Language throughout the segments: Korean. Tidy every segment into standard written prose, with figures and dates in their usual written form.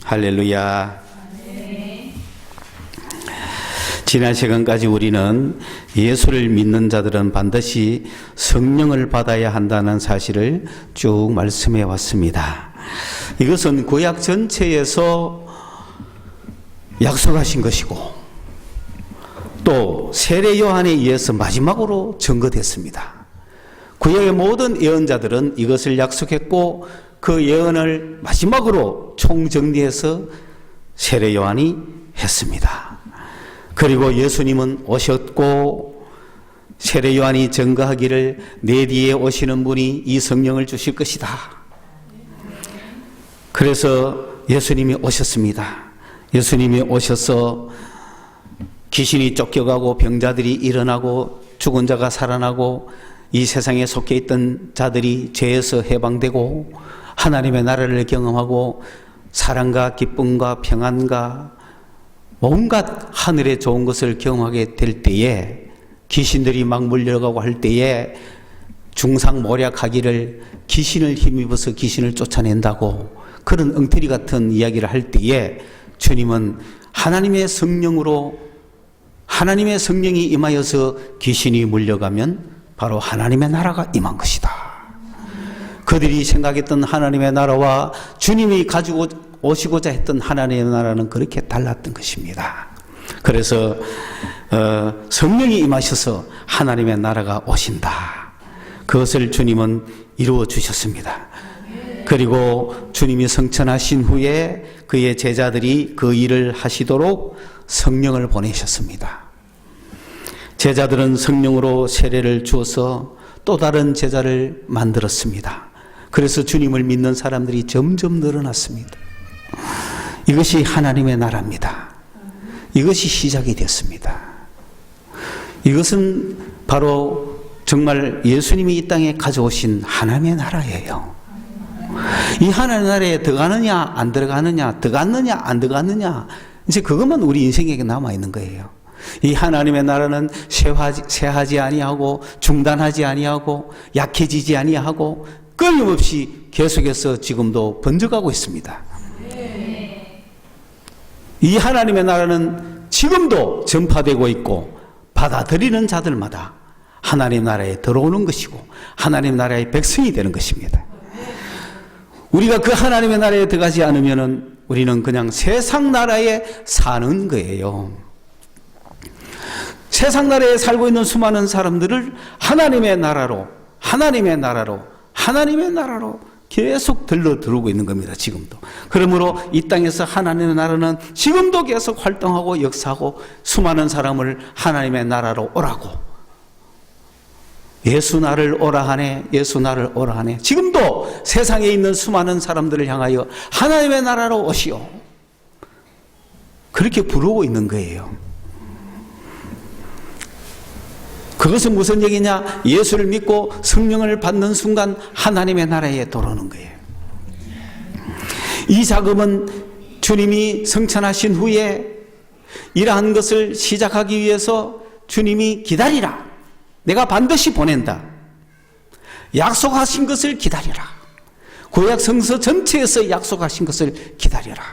할렐루야. 지난 시간까지 우리는 예수를 믿는 자들은 반드시 성령을 받아야 한다는 사실을 쭉 말씀해 왔습니다. 이것은 구약 전체에서 약속하신 것이고 또 세례 요한에 의해서 마지막으로 증거됐습니다. 구약의 모든 예언자들은 이것을 약속했고 그 예언을 마지막으로 총정리해서 세례 요한이 했습니다. 그리고 예수님은 오셨고 세례 요한이 증거하기를 내 뒤에 오시는 분이 이 성령을 주실 것이다. 그래서 예수님이 오셨습니다. 예수님이 오셔서 귀신이 쫓겨가고 병자들이 일어나고 죽은 자가 살아나고 이 세상에 속해 있던 자들이 죄에서 해방되고 하나님의 나라를 경험하고 사랑과 기쁨과 평안과 온갖 하늘의 좋은 것을 경험하게 될 때에 귀신들이 막 물려가고 할 때에 중상모략하기를 귀신을 힘입어서 귀신을 쫓아낸다고 그런 엉터리 같은 이야기를 할 때에 주님은 하나님의 성령으로 하나님의 성령이 임하여서 귀신이 물려가면 바로 하나님의 나라가 임한 것이다. 그들이 생각했던 하나님의 나라와 주님이 가지고 오시고자 했던 하나님의 나라는 그렇게 달랐던 것입니다. 그래서 성령이 임하셔서 하나님의 나라가 오신다. 그것을 주님은 이루어 주셨습니다. 그리고 주님이 성천하신 후에 그의 제자들이 그 일을 하시도록 성령을 보내셨습니다. 제자들은 성령으로 세례를 주어서 또 다른 제자를 만들었습니다. 그래서 주님을 믿는 사람들이 점점 늘어났습니다. 이것이 하나님의 나라입니다. 이것이 시작이 됐습니다. 이것은 바로 정말 예수님이 이 땅에 가져오신 하나님의 나라예요. 이 하나님의 나라에 들어가느냐 안 들어가느냐, 들어갔느냐 안 들어갔느냐, 이제 그것만 우리 인생에게 남아있는 거예요. 이 하나님의 나라는 쇠하지 아니하고 중단하지 아니하고 약해지지 아니하고 끊임없이 계속해서 지금도 번져가고 있습니다. 이 하나님의 나라는 지금도 전파되고 있고 받아들이는 자들마다 하나님 나라에 들어오는 것이고 하나님 나라의 백성이 되는 것입니다. 우리가 그 하나님의 나라에 들어가지 않으면 우리는 그냥 세상 나라에 사는 거예요. 세상 나라에 살고 있는 수많은 사람들을 하나님의 나라로 계속 들어오고 있는 겁니다. 지금도. 그러므로 이 땅에서 하나님의 나라는 지금도 계속 활동하고 역사하고 수많은 사람을 하나님의 나라로 오라고, 예수 나를 오라 하네, 예수 나를 오라 하네. 지금도 세상에 있는 수많은 사람들을 향하여 하나님의 나라로 오시오, 그렇게 부르고 있는 거예요. 그것은 무슨 얘기냐? 예수를 믿고 성령을 받는 순간 하나님의 나라에 들어오는 거예요. 이 작업은 주님이 성천하신 후에 이러한 것을 시작하기 위해서 주님이 기다리라, 내가 반드시 보낸다, 약속하신 것을 기다리라, 구약 성서 전체에서 약속하신 것을 기다려라.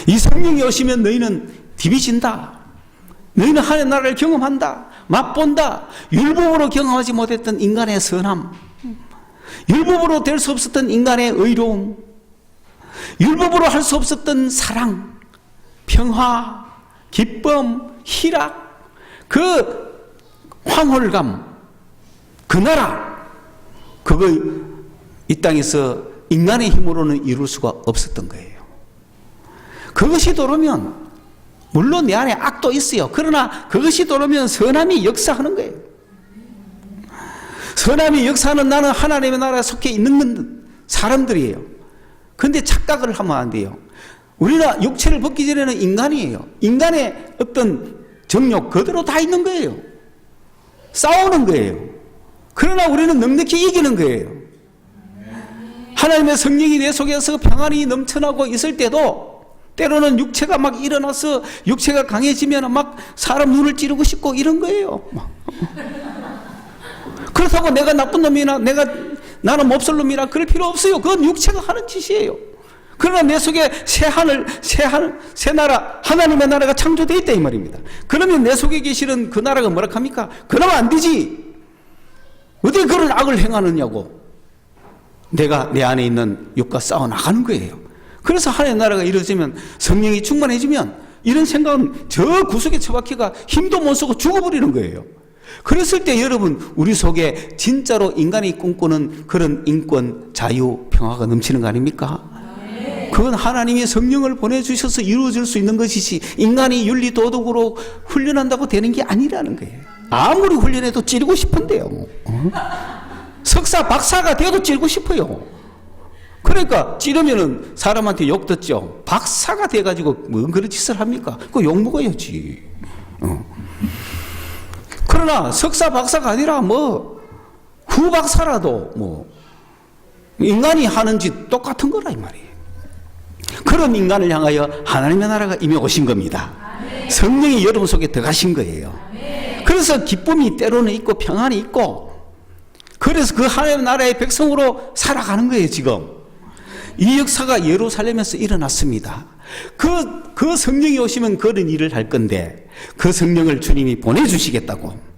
이 성령이 오시면 너희는 디비진다, 너희는 하나님의 나라를 경험한다, 맛본다. 율법으로 경험하지 못했던 인간의 선함, 율법으로 될 수 없었던 인간의 의로움, 율법으로 할 수 없었던 사랑, 평화, 기쁨, 희락, 그 황홀감, 그 나라, 그거 이 땅에서 인간의 힘으로는 이룰 수가 없었던 거예요. 그것이 들어오면 물론 내 안에 악도 있어요. 그러나 그것이 들어오면 선함이 역사하는 거예요. 선함이 역사하는 나는 하나님의 나라에 속해 있는 사람들이에요. 그런데 착각을 하면 안 돼요. 우리가 육체를 벗기 전에는 인간이에요. 인간의 어떤 정욕 그대로 다 있는 거예요. 싸우는 거예요. 그러나 우리는 넉넉히 이기는 거예요. 하나님의 성령이 내 속에서 평안이 넘쳐나고 있을 때도 때로는 육체가 막 일어나서 육체가 강해지면 막 사람 눈을 찌르고 싶고 이런 거예요. 그렇다고 내가 나쁜 놈이나 나는 몹쓸 놈이라 그럴 필요 없어요. 그건 육체가 하는 짓이에요. 그러나 내 속에 새 하늘, 새 나라, 하나님의 나라가 창조되어 있다 이 말입니다. 그러면 내 속에 계시는 그 나라가 뭐라 합니까? 그러면 안 되지. 어떻게 그런 악을 행하느냐고. 내가 내 안에 있는 육과 싸워 나가는 거예요. 그래서 하나님의 나라가 이루어지면, 성령이 충만해지면 이런 생각은 저 구석에 처박혀가 힘도 못 쓰고 죽어버리는 거예요. 그랬을 때 여러분, 우리 속에 진짜로 인간이 꿈꾸는 그런 인권, 자유, 평화가 넘치는 거 아닙니까? 그건 하나님이 성령을 보내주셔서 이루어질 수 있는 것이지, 인간이 윤리 도덕으로 훈련한다고 되는 게 아니라는 거예요. 아무리 훈련해도 찌르고 싶은데요. 석사, 박사가 되어도 찌르고 싶어요. 그러니까 찌르면은 사람한테 욕 듣죠. 박사가 돼가지고 뭐 그런 짓을 합니까? 그거 욕 먹어야지. 그러나 석사, 박사가 아니라 뭐 후박사라도 뭐 인간이 하는 짓 똑같은 거라 이 말이에요. 그런 인간을 향하여 하나님의 나라가 이미 오신 겁니다. 성령이 여러분 속에 들어가신 거예요. 그래서 기쁨이 때로는 있고 평안이 있고, 그래서 그 하나님의 나라의 백성으로 살아가는 거예요. 지금 이 역사가 예루살렘에서 일어났습니다. 그 성령이 오시면 그런 일을 할 건데, 그 성령을 주님이 보내주시겠다고.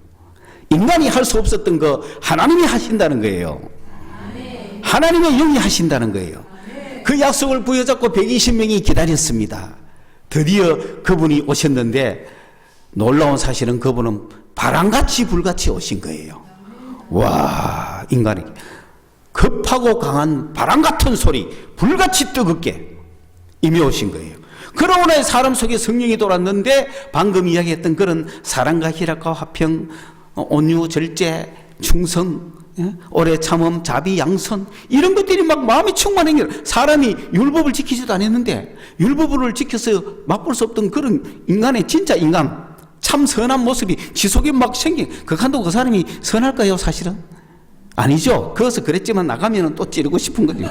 인간이 할 수 없었던 거 하나님이 하신다는 거예요. 하나님의 영이 하신다는 거예요. 그 약속을 부여잡고 120명이 기다렸습니다. 드디어 그분이 오셨는데, 놀라운 사실은 그분은 바람같이 불같이 오신 거예요. 와, 인간이 급하고 강한 바람 같은 소리, 불같이 뜨겁게 임해 오신 거예요. 그러고 나서 사람 속에 성령이 돌았는데, 방금 이야기했던 그런 사랑과 희락과 화평, 온유, 절제, 충성, 오래 참음, 자비, 양선, 이런 것들이 막 마음이 충만한 게, 사람이 율법을 지키지도 않았는데 율법을 지켜서 맛볼 수 없던 그런 인간의 진짜 인간, 참 선한 모습이 지 속에 막 생긴, 그간도 그 사람이 선할까요? 사실은 아니죠. 그래서 그랬지만 나가면 또 찌르고 싶은 거죠.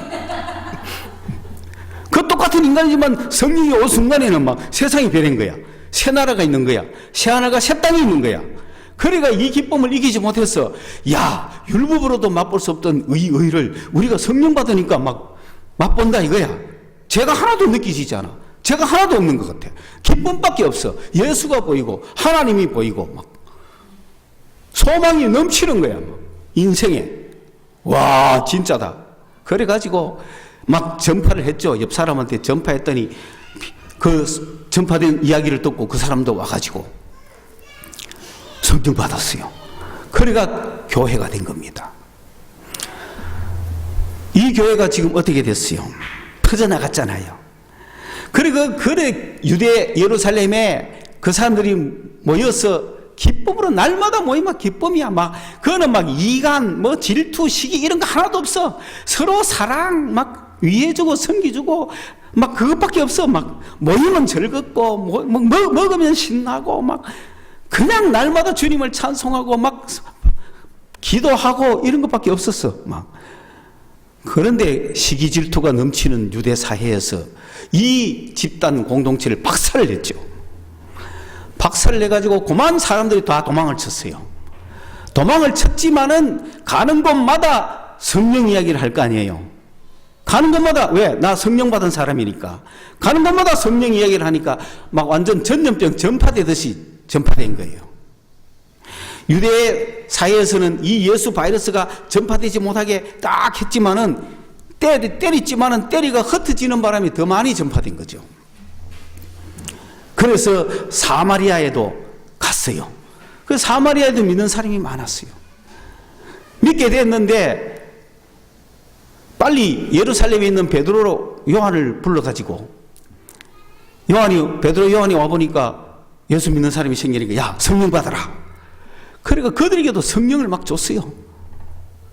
그 똑같은 인간이지만 성령이 올 순간에는 막 세상이 변한 거야. 새 나라가 있는 거야. 새 하늘과 새 땅이 있는 거야. 그러니까 이 기쁨을 이기지 못해서, 야, 율법으로도 맛볼 수 없던 의를 우리가 성령 받으니까 막 맛본다 이거야. 죄가 하나도 느끼지지 않아. 죄가 하나도 없는 것 같아. 기쁨밖에 없어. 예수가 보이고 하나님이 보이고 막 소망이 넘치는 거야. 막. 인생에. 와, 진짜다. 그래가지고 막 전파를 했죠. 옆 사람한테 전파했더니 그 전파된 이야기를 듣고 그 사람도 와가지고 성령 받았어요. 그래가 교회가 된 겁니다. 이 교회가 지금 어떻게 됐어요? 퍼져나갔잖아요. 그래 유대 예루살렘에 그 사람들이 모여서 기쁨으로 날마다 모이면 기쁨이야. 막 그거는 막 이간, 뭐 질투, 시기 이런 거 하나도 없어. 서로 사랑, 막 위해주고 섬기주고 막 그것밖에 없어. 막 모이면 즐겁고 먹으면 신나고 막 그냥 날마다 주님을 찬송하고 막 기도하고 이런 것밖에 없었어. 막 그런데 시기 질투가 넘치는 유대 사회에서 이 집단 공동체를 박살을 냈죠. 박살을 내가지고 그만 사람들이 다 도망을 쳤어요. 도망을 쳤지만은 가는 곳마다 성령 이야기를 할 거 아니에요. 가는 곳마다, 왜? 나 성령 받은 사람이니까. 가는 곳마다 성령 이야기를 하니까 막 완전 전염병 전파되듯이 전파된 거예요. 유대 사회에서는 이 예수 바이러스가 전파되지 못하게 딱 했지만은 때리지만은 때리가 흩어지는 바람에 더 많이 전파된 거죠. 그래서 사마리아에도 갔어요. 그 사마리아에도 믿는 사람이 많았어요. 믿게 됐는데 빨리 예루살렘에 있는 베드로 요한을 불러가지고 베드로 요한이 와보니까 예수 믿는 사람이 생기니까 야, 성령 받아라. 그러니까 그들에게도 성령을 막 줬어요.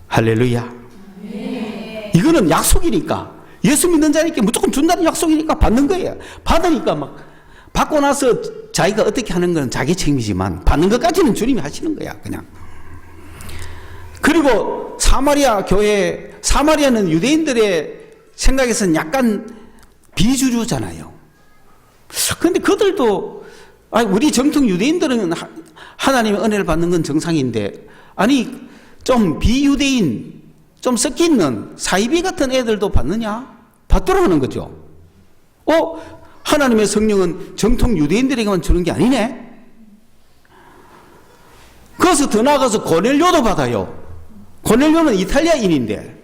할렐루야. 이거는 약속이니까, 예수 믿는 자에게 무조건 준다는 약속이니까 받는 거예요. 받으니까 막 받고 나서 자기가 어떻게 하는 건 자기 책임이지만 받는 것까지는 주님이 하시는 거야. 그냥. 그리고 사마리아 교회, 사마리아는 유대인들의 생각에서는 약간 비주류잖아요. 그런데 그들도 우리 정통 유대인들은 하나님의 은혜를 받는 건 정상인데, 아니 좀 비유대인, 좀 섞여 있는 사이비 같은 애들도 받느냐? 받도록 하는 거죠. 하나님의 성령은 정통 유대인들에게만 주는 게 아니네. 그래서 더 나아가서 고넬료도 받아요. 고넬료는 이탈리아인인데,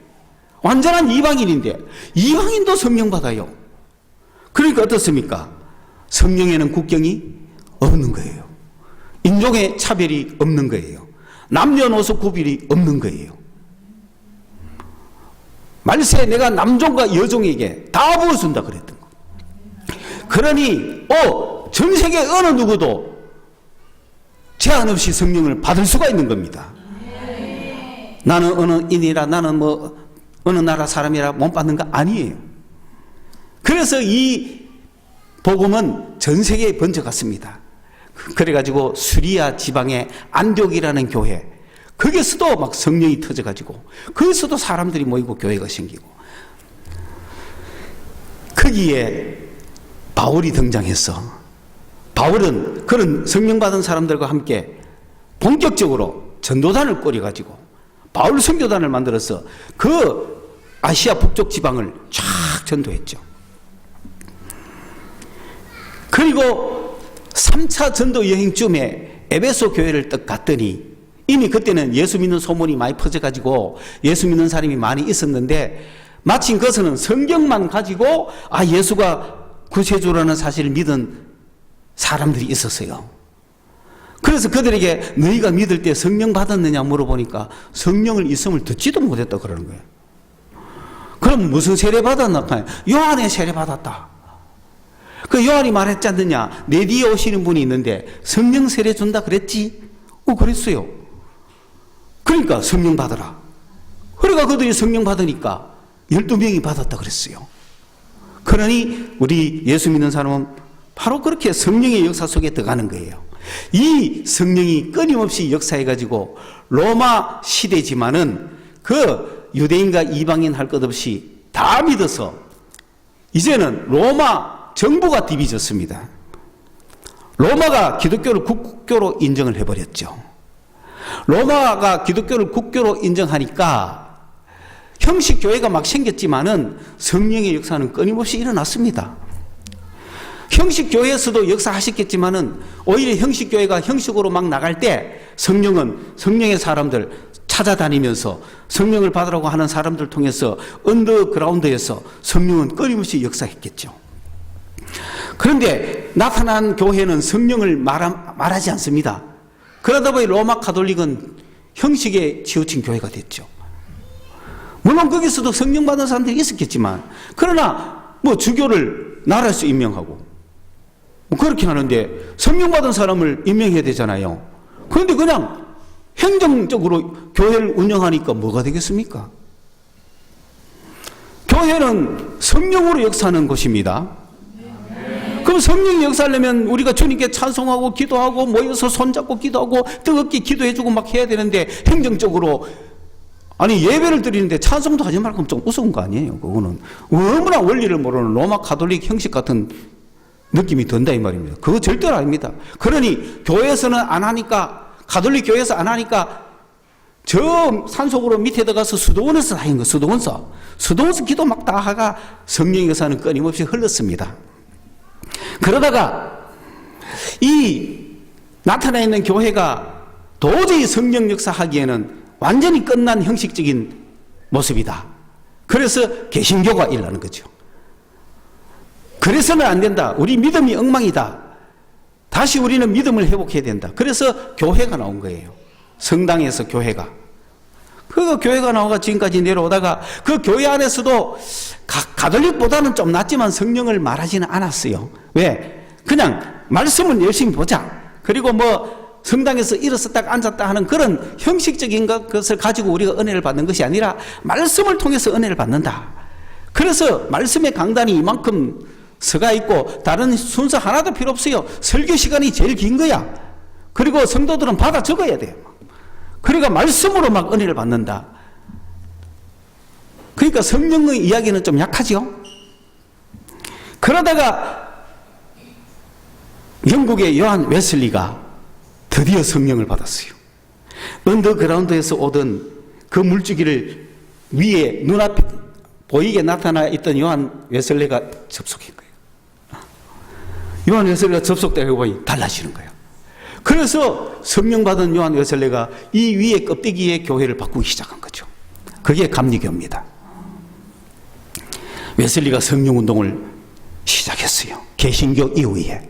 완전한 이방인인데 이방인도 성령 받아요. 그러니까 어떻습니까? 성령에는 국경이 없는 거예요. 인종의 차별이 없는 거예요. 남녀노소 구별이 없는 거예요. 말세 내가 남종과 여종에게 다 부어준다 그랬던 거. 그러니 전 세계 어느 누구도 제한 없이 성령을 받을 수가 있는 겁니다. 나는 어느 인이라, 나는 어느 나라 사람이라 못 받는 거 아니에요. 그래서 이 복음은 전 세계에 번져갔습니다. 그래가지고 수리아 지방의 안디옥이라는 교회, 거기서도 막 성령이 터져가지고 거기서도 사람들이 모이고 교회가 생기고, 거기에 바울이 등장했어. 바울은 그런 성령 받은 사람들과 함께 본격적으로 전도단을 꾸려가지고 바울 선교단을 만들어서 그 아시아 북쪽 지방을 쫙 전도했죠. 그리고 3차 전도 여행쯤에 에베소 교회를 딱 갔더니 이미 그때는 예수 믿는 소문이 많이 퍼져가지고 예수 믿는 사람이 많이 있었는데, 마침 그것은 성경만 가지고 예수가 구세주라는 사실을 믿은 사람들이 있었어요. 그래서 그들에게 너희가 믿을 때 성령 받았느냐 물어보니까 성령을 있음을 듣지도 못했다 그러는 거예요. 그럼 무슨 세례 받았나? 요한의 세례 받았다. 그 요한이 말했지 않느냐? 내 뒤에 오시는 분이 있는데 성령 세례 준다 그랬지? 그랬어요. 그러니까 성령 받으라. 그러니까 그들이 성령 받으니까 12명이 받았다 그랬어요. 그러니 우리 예수 믿는 사람은 바로 그렇게 성령의 역사 속에 들어가는 거예요. 이 성령이 끊임없이 역사해가지고 로마 시대지만은 그 유대인과 이방인 할 것 없이 다 믿어서 이제는 로마 정부가 뒤집어졌습니다. 로마가 기독교를 국교로 인정을 해버렸죠. 로마가 기독교를 국교로 인정하니까 형식 교회가 막 생겼지만은 성령의 역사는 끊임없이 일어났습니다. 형식 교회에서도 역사하셨겠지만은 오히려 형식 교회가 형식으로 막 나갈 때 성령은 성령의 사람들 찾아다니면서 성령을 받으라고 하는 사람들 통해서 언더그라운드에서 성령은 끊임없이 역사했겠죠. 그런데 나타난 교회는 성령을 말하지 않습니다. 그러다 보니 로마 가톨릭은 형식에 치우친 교회가 됐죠. 물론 거기서도 성령 받은 사람들이 있었겠지만, 그러나 주교를 나라에서 임명하고 그렇게 하는데 성령 받은 사람을 임명해야 되잖아요. 그런데 그냥 행정적으로 교회를 운영하니까 뭐가 되겠습니까? 교회는 성령으로 역사하는 곳입니다. 그럼 성령 역사하려면 우리가 주님께 찬송하고 기도하고 모여서 손잡고 기도하고 뜨겁게 기도해주고 막 해야 되는데, 행정적으로 예배를 드리는데 찬송도 하지 말고 좀 우스운 거 아니에요? 그거는 너무나 원리를 모르는 로마 가톨릭 형식 같은 느낌이 든다 이 말입니다. 그거 절대로 아닙니다. 그러니 교회에서는 안 하니까, 가톨릭 교회에서 안 하니까 저 산속으로 밑에 들어가서 수도원에서 하는 거, 수도원에서 기도 막 다 하가 성령 역사는 끊임없이 흘렀습니다. 그러다가 이 나타나 있는 교회가 도저히 성령 역사하기에는 완전히 끝난 형식적인 모습이다. 그래서 개신교가 일어나는 거죠. 그래서는 안 된다. 우리 믿음이 엉망이다. 다시 우리는 믿음을 회복해야 된다. 그래서 교회가 나온 거예요. 성당에서 교회가. 그 교회가 나와가 지금까지 내려오다가 그 교회 안에서도 가톨릭보다는 좀 낫지만 성령을 말하지는 않았어요. 왜? 그냥 말씀을 열심히 보자. 그리고 성당에서 일어섰다 앉았다 하는 그런 형식적인 것을 가지고 우리가 은혜를 받는 것이 아니라 말씀을 통해서 은혜를 받는다. 그래서 말씀의 강단이 이만큼 서가 있고 다른 순서 하나도 필요 없어요. 설교 시간이 제일 긴 거야. 그리고 성도들은 받아 적어야 돼요. 그러니까 말씀으로 막 은혜를 받는다. 그러니까 성령의 이야기는 좀 약하죠. 그러다가 영국의 요한 웨슬리가 드디어 성령을 받았어요. 언더그라운드에서 오던 그 물주기를 위에 눈앞에 보이게 나타나 있던 요한 웨슬리가 접속한 거예요. 요한 웨슬리가 접속되고 보니 달라지는 거예요. 그래서 성령 받은 요한 웨슬리가 이 위에 껍데기의 교회를 바꾸기 시작한 거죠. 그게 감리교입니다. 웨슬리가 성령 운동을 시작했어요. 개신교 이후에.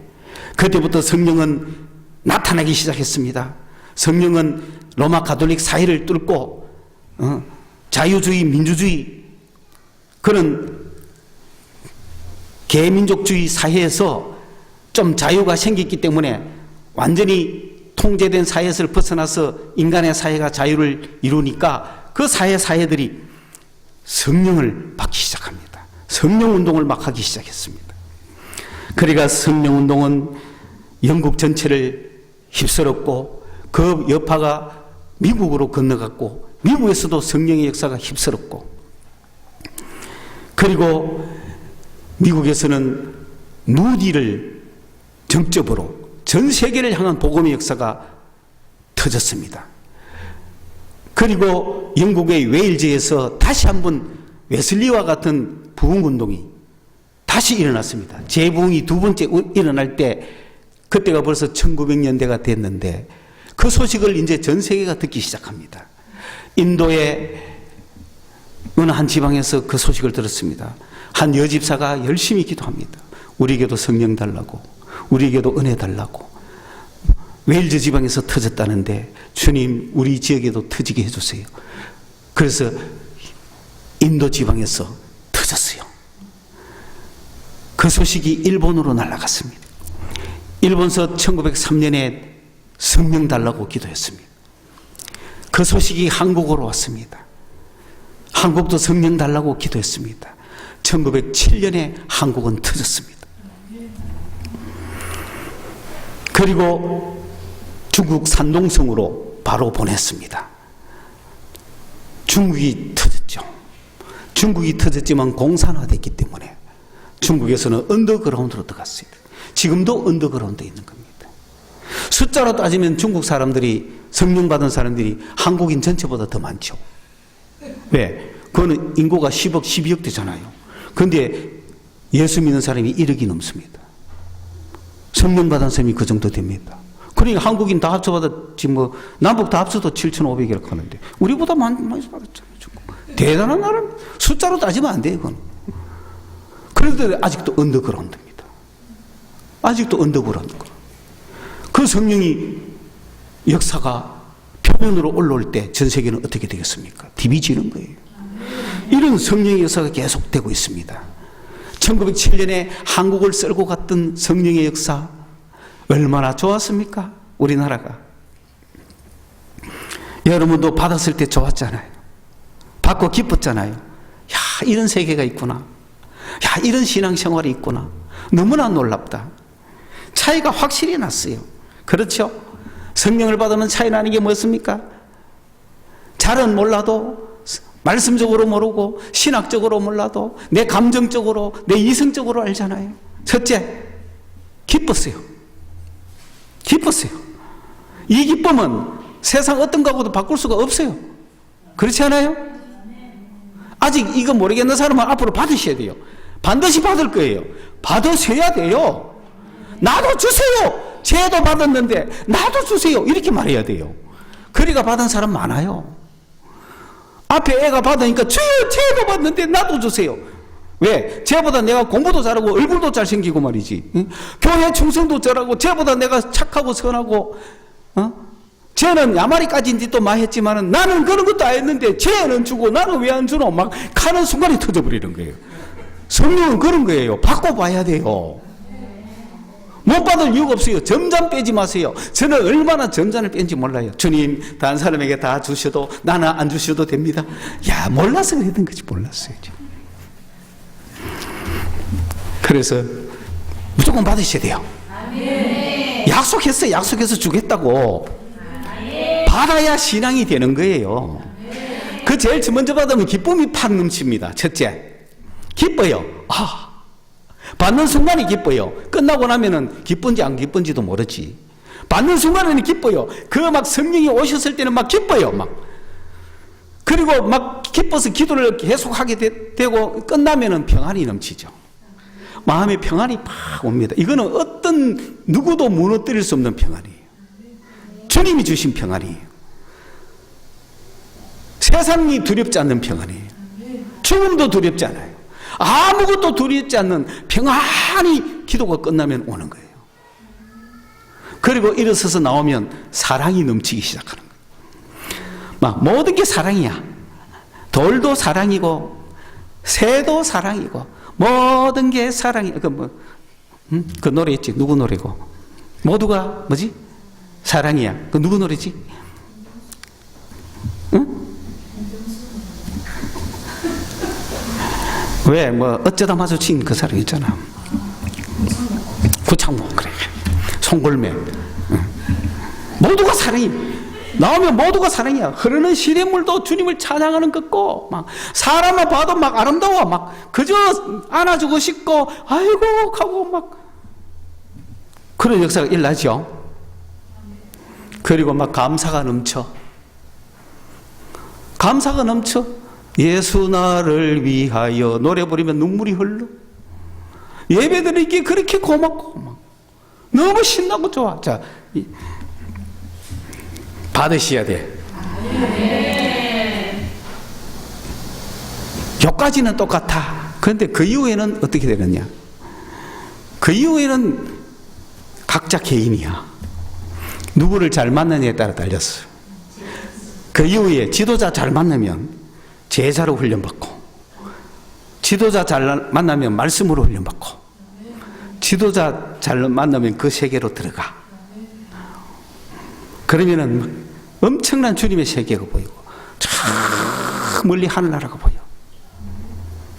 그때부터 성령은 나타나기 시작했습니다. 성령은 로마 가톨릭 사회를 뚫고 자유주의, 민주주의 그런 개민족주의 사회에서 좀 자유가 생겼기 때문에 완전히 통제된 사회에서 벗어나서 인간의 사회가 자유를 이루니까 그 사회들이 성령을 받기 시작합니다. 성령 운동을 막 하기 시작했습니다. 그러니까 성령 운동은 영국 전체를 휩쓸었고 그 여파가 미국으로 건너갔고 미국에서도 성령의 역사가 휩쓸었고 그리고 미국에서는 무디를 정점으로 전 세계를 향한 복음의 역사가 터졌습니다. 그리고 영국의 웨일즈에서 다시 한번 웨슬리와 같은 부흥운동이 다시 일어났습니다. 재부흥이 두 번째 일어날 때 그때가 벌써 1900년대가 됐는데 그 소식을 이제 전 세계가 듣기 시작합니다. 인도의 어느 한 지방에서 그 소식을 들었습니다. 한 여집사가 열심히 기도합니다. 우리에게도 성령 달라고, 우리에게도 은혜 달라고. 웨일즈 지방에서 터졌다는데 주님 우리 지역에도 터지게 해주세요. 그래서 인도 지방에서 터졌어요. 그 소식이 일본으로 날아갔습니다. 일본서 1903년에 성령 달라고 기도했습니다. 그 소식이 한국으로 왔습니다. 한국도 성령 달라고 기도했습니다. 1907년에 한국은 터졌습니다. 그리고 중국 산동성으로 바로 보냈습니다. 중국이 터졌죠. 중국이 터졌지만 공산화됐기 때문에 중국에서는 언더그라운드로 들어갔어요. 지금도 언더그라운드에 있는 겁니다. 숫자로 따지면 중국 사람들이 성령 받은 사람들이 한국인 전체보다 더 많죠. 왜? 그거는 인구가 10억, 12억 되잖아요. 그런데 예수 믿는 사람이 1억이 넘습니다. 성령 받은 사람이 그 정도 됩니다. 그러니까 한국인 다 합쳐봐도 지금 뭐 남북 다 합쳐도 7,500이라고 하는데 우리보다 많이 받았잖아요. 중국. 대단한 나라. 숫자로 따지면 안 돼요. 그건. 그런데 아직도 언더그라운드입니다. 아직도 언더그라운드. 그 성령이 역사가 표면으로 올라올 때 전 세계는 어떻게 되겠습니까? 디비지는 거예요. 이런 성령의 역사가 계속되고 있습니다. 1907년에 한국을 쓸고 갔던 성령의 역사 얼마나 좋았습니까? 우리나라가. 여러분도 받았을 때 좋았잖아요. 받고 기뻤잖아요. 야, 이런 세계가 있구나. 야, 이런 신앙생활이 있구나. 너무나 놀랍다. 차이가 확실히 났어요. 그렇죠? 성령을 받으면 차이 나는 게 뭐였습니까? 잘은 몰라도 말씀적으로 모르고 신학적으로 몰라도 내 감정적으로 내 이성적으로 알잖아요. 첫째, 기뻤어요. 기뻤어요. 이 기쁨은 세상 어떤 거하고도 바꿀 수가 없어요. 그렇지 않아요? 아직 이거 모르겠는 사람은 앞으로 받으셔야 돼요. 반드시 받을 거예요. 받으셔야 돼요. 나도 주세요. 쟤도 받았는데 나도 주세요. 이렇게 말해야 돼요. 그리가 받은 사람 많아요. 앞에 애가 받으니까 쟤도 받는데 나도 주세요. 왜? 쟤보다 내가 공부도 잘하고 얼굴도 잘생기고 말이지. 응? 교회 충성도 잘하고 쟤보다 내가 착하고 선하고 쟤는 야마리까지인 짓도 많이 했지만은 나는 그런 것도 안 했는데 쟤는 주고 나는 왜 안 주노? 막 가는 순간에 터져버리는 거예요. 성령은 그런 거예요. 바꿔봐야 돼요. 못 받을 이유가 없어요. 점잔 빼지 마세요. 저는 얼마나 점잔을 뺀지 몰라요. 주님, 다른 사람에게 다 주셔도 나는 안 주셔도 됩니다. 야, 몰라서 그랬던 거지. 몰랐어요. 그래서 무조건 받으셔야 돼요. 약속했어요. 약속해서 주겠다고. 받아야 신앙이 되는 거예요. 그 제일 먼저 받으면 기쁨이 팍 넘칩니다. 첫째, 기뻐요. 받는 순간이 기뻐요. 끝나고 나면은 기쁜지 안 기쁜지도 모르지. 받는 순간에는 기뻐요. 그 막 성령이 오셨을 때는 막 기뻐요. 막. 그리고 막 기뻐서 기도를 계속하게 되고 끝나면은 평안이 넘치죠. 마음의 평안이 팍 옵니다. 이거는 어떤 어떤 누구도 무너뜨릴 수 없는 평안이에요. 주님이 주신 평안이에요. 세상이 두렵지 않는 평안이에요. 죽음도 두렵지 않아요. 아무것도 두렵지 않는 평안이 기도가 끝나면 오는 거예요. 그리고 일어서서 나오면 사랑이 넘치기 시작하는 거예요. 막 모든 게 사랑이야. 돌도 사랑이고 새도 사랑이고 모든 게 사랑이야. 그 노래 있지? 누구 노래고? 모두가 뭐지? 사랑이야. 그 누구 노래지? 응? 왜? 어쩌다 마주친 그 사람 있잖아. 구창모, 그래. 송골매. 응. 모두가 사랑이. 나오면 모두가 사랑이야. 흐르는 시냇물도 주님을 찬양하는 것고, 막, 사람만 봐도 막 아름다워. 막, 그저 안아주고 싶고, 아이고, 하고 막. 그런 역사가 일어나죠. 그리고 막 감사가 넘쳐. 감사가 넘쳐. 예수 나를 위하여 노래 부르면 눈물이 흘러. 예배드리기 그렇게 고맙고 막 너무 신나고 좋아. 자, 받으셔야 돼. 여기까지는 똑같아. 그런데 그 이후에는 어떻게 되느냐? 그 이후에는 각자 개인이야. 누구를 잘 만나느냐에 따라 달렸어요. 그 이후에 지도자 잘 만나면 제자로 훈련받고, 지도자 잘 만나면 말씀으로 훈련받고, 지도자 잘 만나면 그 세계로 들어가. 그러면은 엄청난 주님의 세계가 보이고 저 멀리 하늘나라가 보여.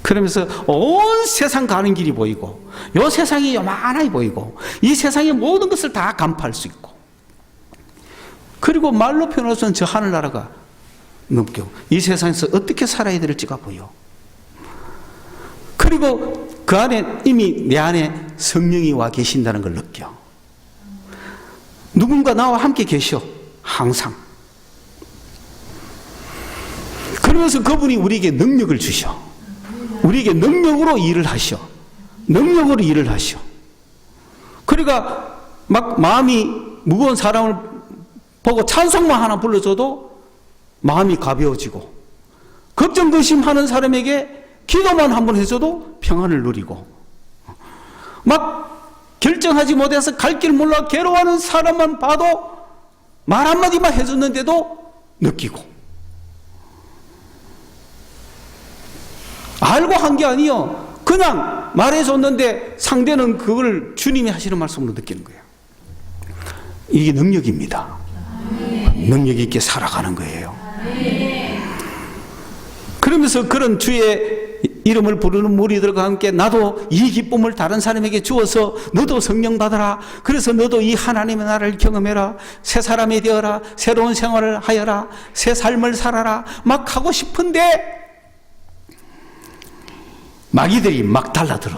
그러면서 온 세상 가는 길이 보이고, 이 세상이 요만하게 보이고, 이 세상의 모든 것을 다 간파할 수 있고, 그리고 말로 표현해서는 저 하늘나라가 넘겨 이 세상에서 어떻게 살아야 될지가 보여. 그리고 그 안에 이미 내 안에 성령이 와 계신다는 걸 느껴. 누군가 나와 함께 계셔. 항상. 그러면서 그분이 우리에게 능력을 주셔. 우리에게 능력으로 일을 하셔. 능력으로 일을 하셔. 그러니까 막 마음이 무거운 사람을 보고 찬송만 하나 불러줘도 마음이 가벼워지고, 걱정 근심하는 사람에게 기도만 한번 해줘도 평안을 누리고, 막 결정하지 못해서 갈 길 몰라 괴로워하는 사람만 봐도 말 한마디만 해줬는데도 느끼고, 알고 한 게 아니요, 그냥 말해줬는데 상대는 그걸 주님이 하시는 말씀으로 느끼는 거예요. 이게 능력입니다. 능력 있게 살아가는 거예요. 그러면서 그런 주의 이름을 부르는 무리들과 함께 나도 이 기쁨을 다른 사람에게 주어서 너도 성령 받아라. 그래서 너도 이 하나님의 나라를 경험해라. 새 사람이 되어라. 새로운 생활을 하여라. 새 삶을 살아라. 막 하고 싶은데 마귀들이 막 달라들어.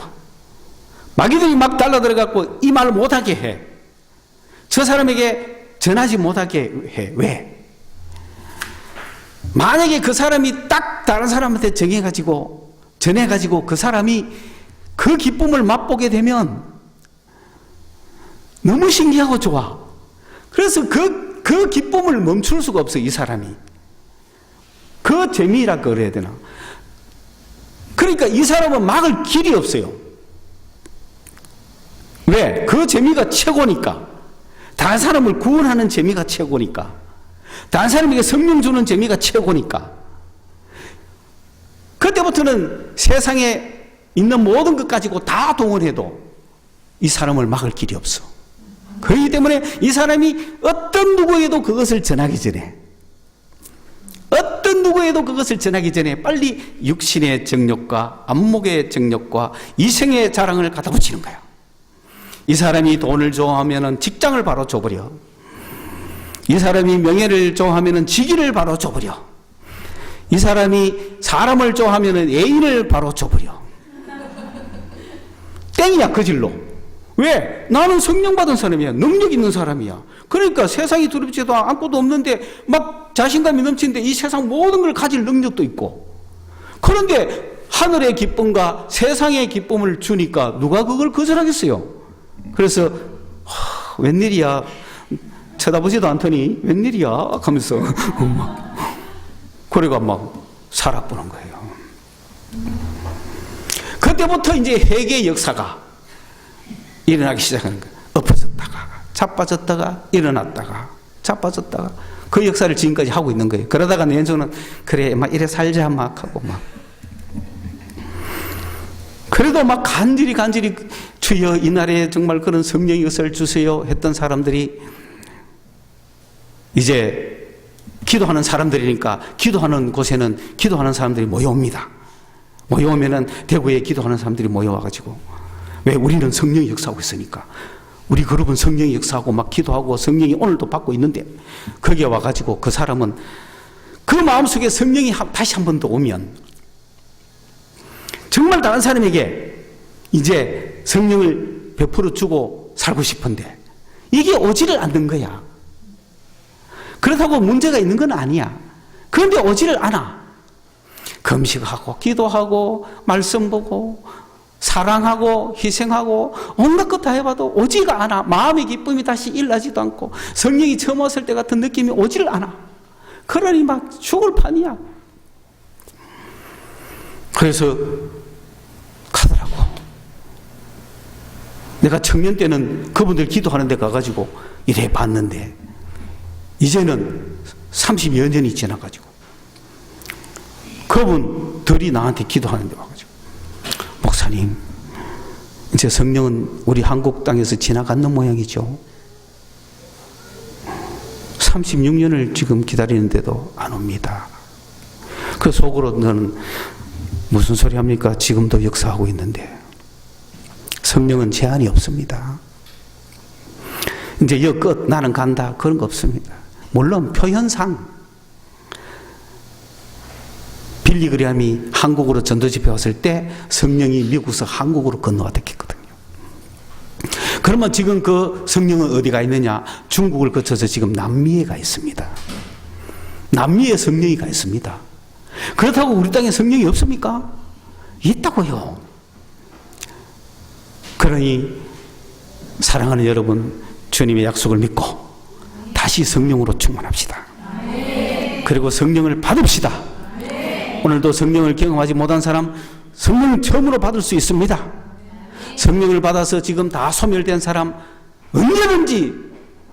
마귀들이 막 달라들어갖고 이 말을 못하게 해. 저 사람에게 전하지 못하게 해. 왜? 만약에 그 사람이 딱 다른 사람한테 전해가지고 그 사람이 그 기쁨을 맛보게 되면 너무 신기하고 좋아. 그래서 그 기쁨을 멈출 수가 없어, 이 사람이. 그 재미라 그래야 되나. 그러니까 이 사람은 막을 길이 없어요. 왜? 그 재미가 최고니까. 다른 사람을 구원하는 재미가 최고니까. 다른 사람에게 성령 주는 재미가 최고니까. 그때부터는 세상에 있는 모든 것 가지고 다 동원해도 이 사람을 막을 길이 없어. 그렇기 때문에 이 사람이 어떤 누구에도 그것을 전하기 전에 빨리 육신의 정욕과 안목의 정욕과 이생의 자랑을 갖다 붙이는 거야. 이 사람이 돈을 좋아하면 직장을 바로 줘버려. 이 사람이 명예를 좋아하면 직위를 바로 줘버려. 이 사람이 사람을 좋아하면 애인을 바로 줘버려. 땡이야, 그 질로. 왜? 나는 성령 받은 사람이야. 능력 있는 사람이야. 그러니까 세상이 두렵지도 않고도 없는데 막 자신감이 넘치는데 이 세상 모든 걸 가질 능력도 있고. 그런데 하늘의 기쁨과 세상의 기쁨을 주니까 누가 그걸 거절하겠어요? 그래서 웬일이야, 쳐다보지도 않더니 웬일이야 하면서 막 그래가 막 살아보는 거예요. 그때부터 이제 회개의 역사가 일어나기 시작하는 거예요. 엎어졌다가 자빠졌다가 일어났다가 자빠졌다가 그 역사를 지금까지 하고 있는 거예요. 그러다가 내년은 그래 막 이래 살자 막 하고 막 그래도 막 간절히 주여 이날에 정말 그런 성령의 역사를 주세요 했던 사람들이 이제 기도하는 사람들이니까 기도하는 곳에는 기도하는 사람들이 모여옵니다. 모여오면은 대구에 기도하는 사람들이 모여와가지고 왜 우리는 성령의 역사하고 있으니까 우리 그룹은 성령의 역사하고 막 기도하고 성령이 오늘도 받고 있는데 거기에 와가지고 그 사람은 그 마음속에 성령이 다시 한 번 더 오면 정말 다른 사람에게 이제 성령을 베풀어 주고 살고 싶은데 이게 오지를 않는 거야. 그렇다고 문제가 있는 건 아니야. 그런데 오지를 않아. 금식하고 기도하고 말씀 보고 사랑하고 희생하고 온갖 것 다 해봐도 오지가 않아. 마음의 기쁨이 다시 일나지도 않고 성령이 처음 왔을 때 같은 느낌이 오지를 않아. 그러니 막 죽을 판이야. 그래서 가더라고. 내가 청년 때는 그분들 기도하는 데 가가지고 이래 봤는데 이제는 30여 년이 지나가지고 그분들이 나한테 기도하는 데 와가지고 목사님 이제 성령은 우리 한국 땅에서 지나가는 모양이죠. 36년을 지금 기다리는데도 안 옵니다. 그 속으로 너는 무슨 소리 합니까? 지금도 역사하고 있는데 성령은 제한이 없습니다. 이제 여 끝 나는 간다 그런 거 없습니다. 물론 표현상 빌리 그레함이 한국으로 전도 집회 왔을 때 성령이 미국에서 한국으로 건너왔댔거든요. 그러면 지금 그 성령은 어디가 있느냐? 중국을 거쳐서 지금 남미에 가 있습니다. 남미에 성령이 가 있습니다. 그렇다고 우리 땅에 성령이 없습니까? 있다고요. 그러니 사랑하는 여러분, 주님의 약속을 믿고 다시 성령으로 충만합시다. 그리고 성령을 받읍시다. 오늘도 성령을 경험하지 못한 사람 성령을 처음으로 받을 수 있습니다. 성령을 받아서 지금 다 소멸된 사람 언제든지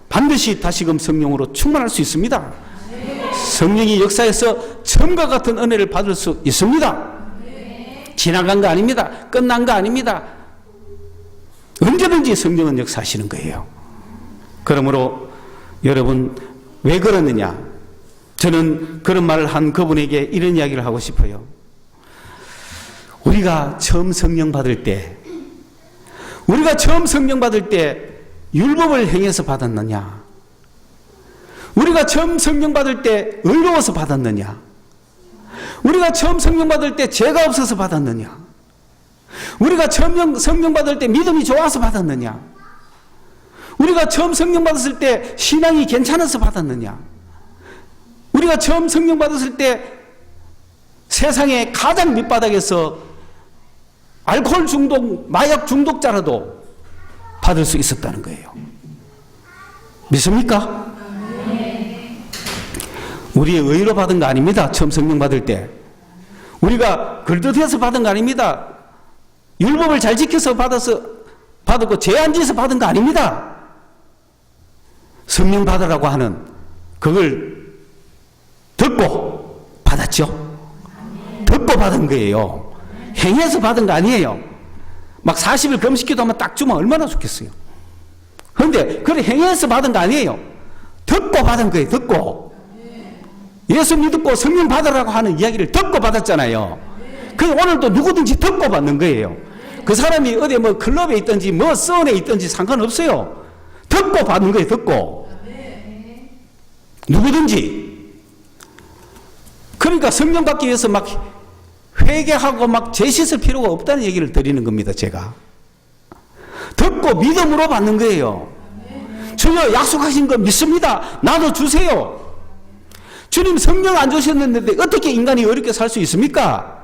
반드시 다시금 성령으로 충만할 수 있습니다. 성령이 역사에서 처음과 같은 은혜를 받을 수 있습니다. 지나간 거 아닙니다. 끝난 거 아닙니다. 언제든지 성령은 역사하시는 거예요. 그러므로 여러분 왜 그러느냐? 저는 그런 말을 한 그분에게 이런 이야기를 하고 싶어요. 우리가 처음 성령 받을 때 율법을 행해서 받았느냐? 우리가 처음 성령 받을 때 의로워서 받았느냐? 우리가 처음 성령 받을 때 죄가 없어서 받았느냐? 우리가 처음 성령 받을 때 믿음이 좋아서 받았느냐? 우리가 처음 성령 받았을 때 신앙이 괜찮아서 받았느냐? 우리가 처음 성령 받았을 때 세상의 가장 밑바닥에서 알코올 중독, 마약 중독자라도 받을 수 있었다는 거예요. 믿습니까? 우리의 의로 받은 거 아닙니다. 처음 성령 받을 때. 우리가 걸뜻해서 받은 거 아닙니다. 율법을 잘 지켜서 받았고 죄 안 지어서 받은 거 아닙니다. 성령 받으라고 하는 그걸 듣고 받았죠. 듣고 받은 거예요. 행해서 받은 거 아니에요. 막 40일 금식기도 하면 딱 주면 얼마나 좋겠어요. 그런데 그걸 행해서 받은 거 아니에요. 듣고 받은 거예요. 듣고. 예수 믿고 성령 받으라고 하는 이야기를 듣고 받았잖아요. 그 오늘도 누구든지 듣고 받는 거예요. 그 사람이 어디 뭐 클럽에 있든지 뭐 선에 있든지 상관없어요. 듣고 받는 거예요. 듣고. 누구든지. 그러니까 성령 받기 위해서 막 회개하고 막 죄 씻을 필요가 없다는 얘기를 드리는 겁니다. 제가. 듣고 믿음으로 받는 거예요. 주여 약속하신 거 믿습니다. 나도 주세요. 주님 성령 안 주셨는데 어떻게 인간이 어렵게 살 수 있습니까?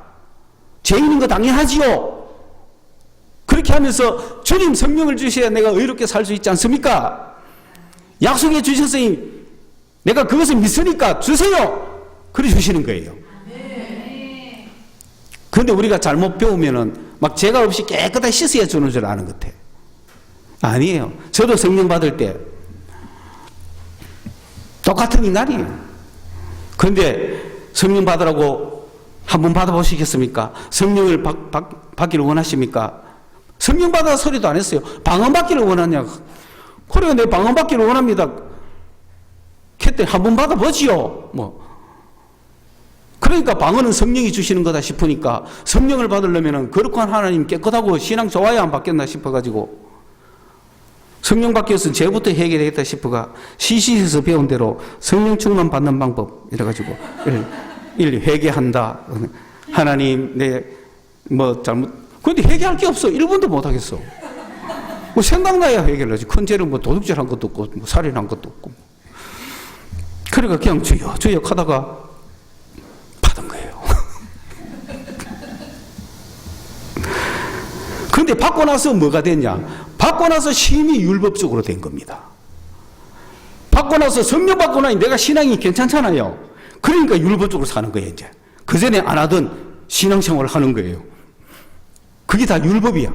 죄인인 거 당연하지요. 그렇게 하면서 주님 성령을 주셔야 내가 의롭게 살 수 있지 않습니까? 약속해 주셨으니 내가 그것을 믿으니까 주세요. 그래 주시는 거예요. 그런데 우리가 잘못 배우면은 막 죄가 없이 깨끗하게 씻어야 주는 줄 아는 것 같아. 아니에요. 저도 성령 받을 때 똑같은 인간이에요. 그런데 성령 받으라고 한번 받아보시겠습니까? 성령을 받기를 원하십니까? 성령 받아 소리도 안 했어요. 방언 받기를 원하냐고. 그래요, 내 방언 받기를 원합니다. 그때 한번 받아보지요. 그러니까 방언은 성령이 주시는 거다 싶으니까 성령을 받으려면 거룩한 하나님 깨끗하고 신앙 좋아야 안 받겠나 싶어가지고 성령 받기 위해서는 죄부터 해결해야겠다 싶어가 시시에서 배운 대로 성령 충만 받는 방법 이래가지고 회개한다. 하나님 내 잘못 그런데 회개할 게 없어. 1분도 못 하겠어. 생각나야 회개를 하지. 큰 죄는 도둑질한 것도 없고 살인한 것도 없고. 그러니까 그냥 주여 주여 하다가 받은 거예요. 그런데 받고 나서 뭐가 됐냐? 받고 나서 심히 율법적으로 된 겁니다. 받고 나서 성령 받고 나니 내가 신앙이 괜찮잖아요. 그러니까 율법적으로 사는 거예요. 이제 그전에 안 하던 신앙생활을 하는 거예요. 그게 다 율법이야.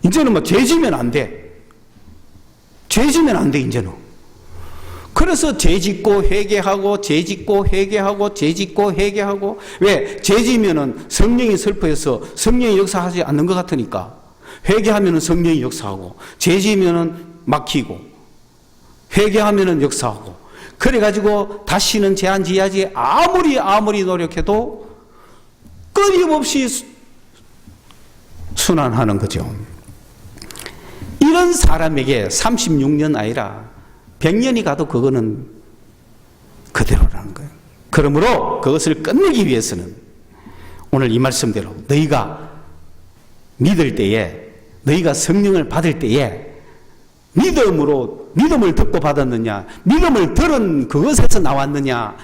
이제는 죄 지면 안 돼. 죄 지면 안 돼, 이제는. 그래서 죄 짓고 회개하고, 죄 짓고 회개하고, 죄 짓고 회개하고. 왜? 죄 지면은 성령이 슬퍼해서 성령이 역사하지 않는 것 같으니까. 회개하면은 성령이 역사하고, 죄 지면은 막히고, 회개하면은 역사하고. 그래가지고 다시는 죄 안 지어야지 아무리 노력해도 끊임없이 순환하는 거죠. 이런 사람에게 36년 아니라 100년이 가도 그거는 그대로라는 거예요. 그러므로 그것을 끝내기 위해서는 오늘 이 말씀대로 너희가 믿을 때에, 너희가 성령을 받을 때에 믿음을 듣고 받았느냐, 믿음을 들은 그것에서 나왔느냐,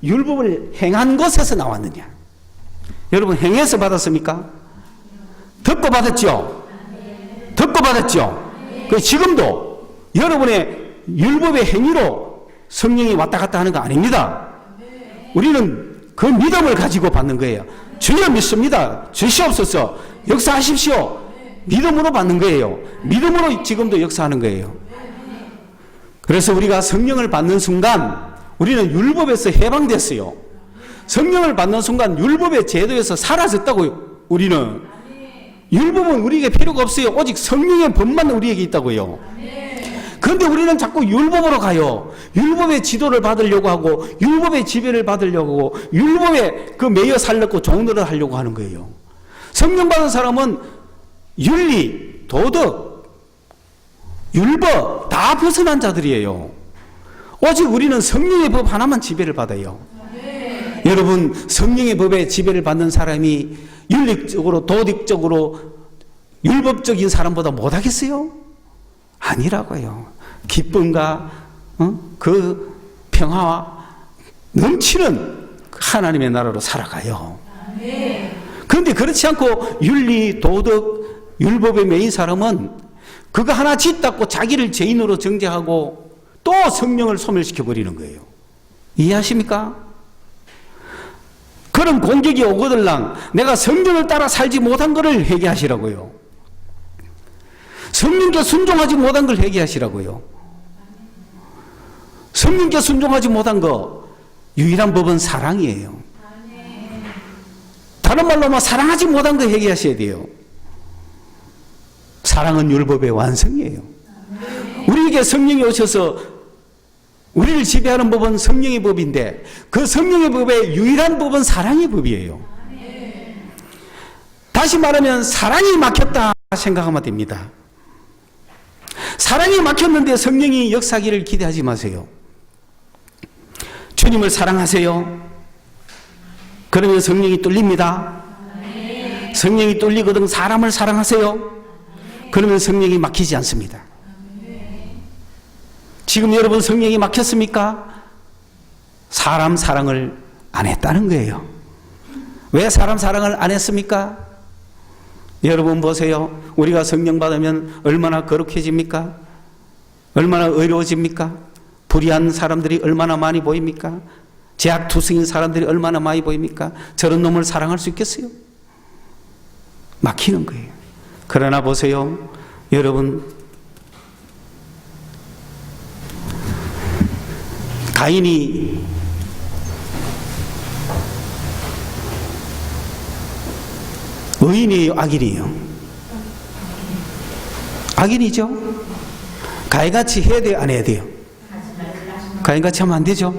율법을 행한 것에서 나왔느냐. 여러분 행해서 받았습니까? 듣고 받았죠? 듣고 받았죠? 지금도 여러분의 율법의 행위로 성령이 왔다 갔다 하는 거 아닙니다. 우리는 그 믿음을 가지고 받는 거예요. 주여 믿습니다. 주시옵소서. 역사하십시오. 믿음으로 받는 거예요. 믿음으로 지금도 역사하는 거예요. 그래서 우리가 성령을 받는 순간 우리는 율법에서 해방됐어요. 성령을 받는 순간 율법의 제도에서 사라졌다고요. 우리는 율법은 우리에게 필요가 없어요. 오직 성령의 법만 우리에게 있다고요. 그런데 우리는 자꾸 율법으로 가요. 율법의 지도를 받으려고 하고, 율법의 지배를 받으려고 하고, 율법에 매여 살려고 종노릇 하려고 하는 거예요. 성령 받은 사람은 윤리, 도덕, 율법 다 벗어난 자들이에요. 오직 우리는 성령의 법 하나만 지배를 받아요. 여러분, 성령의 법에 지배를 받는 사람이 윤리적으로, 도덕적으로, 율법적인 사람보다 못하겠어요? 아니라고요. 기쁨과 그 평화와 넘치는 하나님의 나라로 살아가요. 그런데 그렇지 않고 윤리, 도덕, 율법에 매인 사람은 그거 하나 짓닫고 자기를 죄인으로 정죄하고 또 성령을 소멸시켜버리는 거예요. 이해하십니까? 그런 공격이 오거들랑 내가 성령을 따라 살지 못한 것을 회개하시라고요. 성령께 순종하지 못한 걸 회개하시라고요. 성령께 순종하지 못한 거 유일한 법은 사랑이에요. 다른 말로 사랑하지 못한 거 회개하셔야 돼요. 사랑은 율법의 완성이에요. 우리에게 성령이 오셔서 우리를 지배하는 법은 성령의 법인데 그 성령의 법의 유일한 법은 사랑의 법이에요. 다시 말하면 사랑이 막혔다 생각하면 됩니다. 사랑이 막혔는데 성령이 역사하기를 기대하지 마세요. 주님을 사랑하세요. 그러면 성령이 뚫립니다. 성령이 뚫리거든 사람을 사랑하세요. 그러면 성령이 막히지 않습니다. 지금 여러분 성령이 막혔습니까? 사람 사랑을 안 했다는 거예요. 왜 사람 사랑을 안 했습니까? 여러분 보세요. 우리가 성령 받으면 얼마나 거룩해집니까? 얼마나 의로워집니까? 불의한 사람들이 얼마나 많이 보입니까? 제약투성인 사람들이 얼마나 많이 보입니까? 저런 놈을 사랑할 수 있겠어요? 막히는 거예요. 그러나 보세요. 여러분, 가인이 의인이에요? 악인이에요? 악인이죠? 가인같이 해야 돼요? 안 해야 돼요? 가인같이 하면 안 되죠?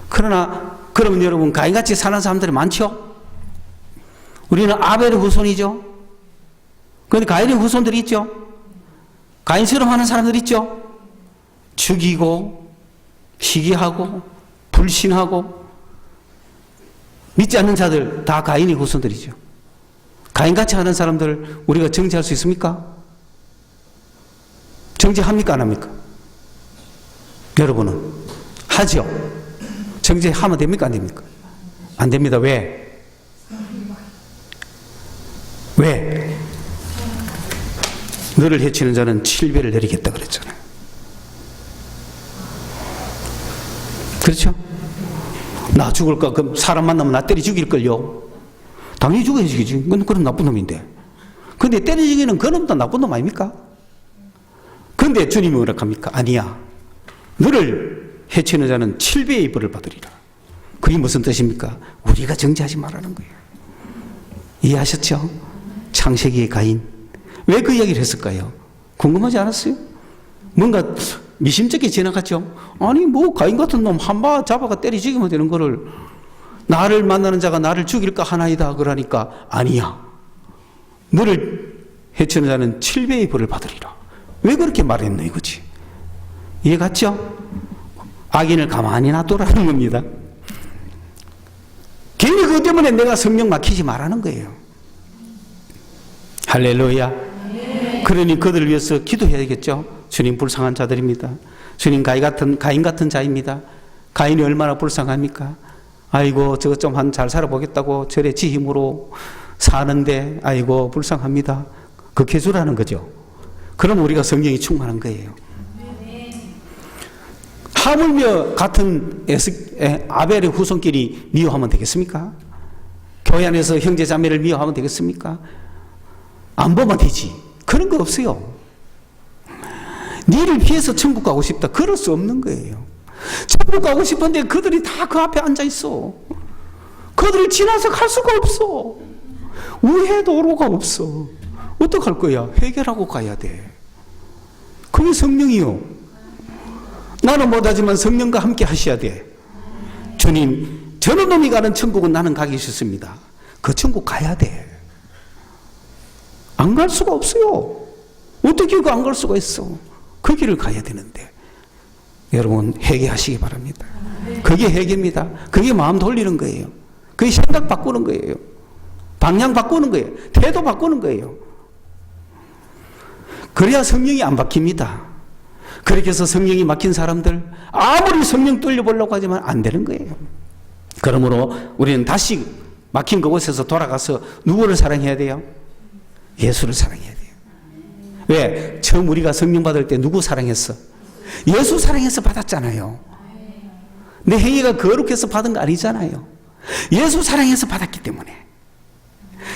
그러나 그러면 여러분 가인같이 사는 사람들이 많죠? 우리는 아벨의 후손이죠? 그런데 가인의 후손들이 있죠? 가인처럼 하는 사람들 있죠? 죽이고 시기하고 불신하고 믿지 않는 자들 다 가인의 후손들이죠. 가인같이 하는 사람들 우리가 정죄할 수 있습니까? 정죄합니까? 안 합니까? 여러분은 하죠? 정죄하면 됩니까? 안 됩니까? 안 됩니다. 왜? 왜? 너를 해치는 자는 7배를 내리겠다 그랬잖아요. 그렇죠? 나 죽을까? 그럼 사람 만나면 나 때려 죽일걸요? 당연히 죽어야 죽이지. 그럼 나쁜 놈인데. 근데 때려 죽이는 그 놈도 나쁜 놈 아닙니까? 근데 주님이 뭐라 합니까? 아니야. 너를 해치는 자는 7배의 벌을 받으리라. 그게 무슨 뜻입니까? 우리가 정죄하지 말라는 거예요. 이해하셨죠? 창세기의 가인. 왜 그 이야기를 했을까요? 궁금하지 않았어요? 뭔가 미심쩍게 지나갔죠? 아니 뭐 가인 같은 놈 한 바 잡아가 때려 죽이면 되는 거를 나를 만나는 자가 나를 죽일까 하나이다 그러니까 아니야. 너를 해치는 자는 7배의 벌을 받으리라. 왜 그렇게 말했노 이거지? 이해 갔죠? 악인을 가만히 놔두라는 겁니다. 괜히 그것 때문에 내가 성령 막히지 말라는 거예요. 할렐루야. 그러니 그들을 위해서 기도해야 되겠죠. 주님 불쌍한 자들입니다. 주님 가인 같은 자입니다. 가인이 얼마나 불쌍합니까? 아이고 저것 좀 잘 살아보겠다고 절에 지 힘으로 사는데 아이고 불쌍합니다. 그렇게 해주라는 거죠. 그럼 우리가 성령이 충만한 거예요. 하물며 같은 아벨의 후손끼리 미워하면 되겠습니까? 교회 안에서 형제 자매를 미워하면 되겠습니까? 안 보면 되지. 그런 거 없어요. 니를 피해서 천국 가고 싶다. 그럴 수 없는 거예요. 천국 가고 싶은데 그들이 다 그 앞에 앉아 있어. 그들을 지나서 갈 수가 없어. 우회 도로가 없어. 어떡할 거야? 해결하고 가야 돼. 그게 성령이요. 나는 못하지만 성령과 함께 하셔야 돼. 주님, 저런 놈이 가는 천국은 나는 가기 싫습니다. 그 천국 가야 돼. 안 갈 수가 없어요. 어떻게 그 안 갈 수가 있어? 그 길을 가야 되는데. 여러분 회개하시기 바랍니다. 그게 회개입니다. 그게 마음 돌리는 거예요. 그게 생각 바꾸는 거예요. 방향 바꾸는 거예요. 태도 바꾸는 거예요. 그래야 성령이 안 바뀝니다. 그렇게 해서 성령이 막힌 사람들 아무리 성령 돌려보려고 하지만 안 되는 거예요. 그러므로 우리는 다시 막힌 그곳에서 돌아가서 누구를 사랑해야 돼요? 예수를 사랑해야 돼요. 왜? 처음 우리가 성령 받을 때 누구 사랑했어? 예수 사랑해서 받았잖아요. 내 행위가 거룩해서 받은 거 아니잖아요. 예수 사랑해서 받았기 때문에.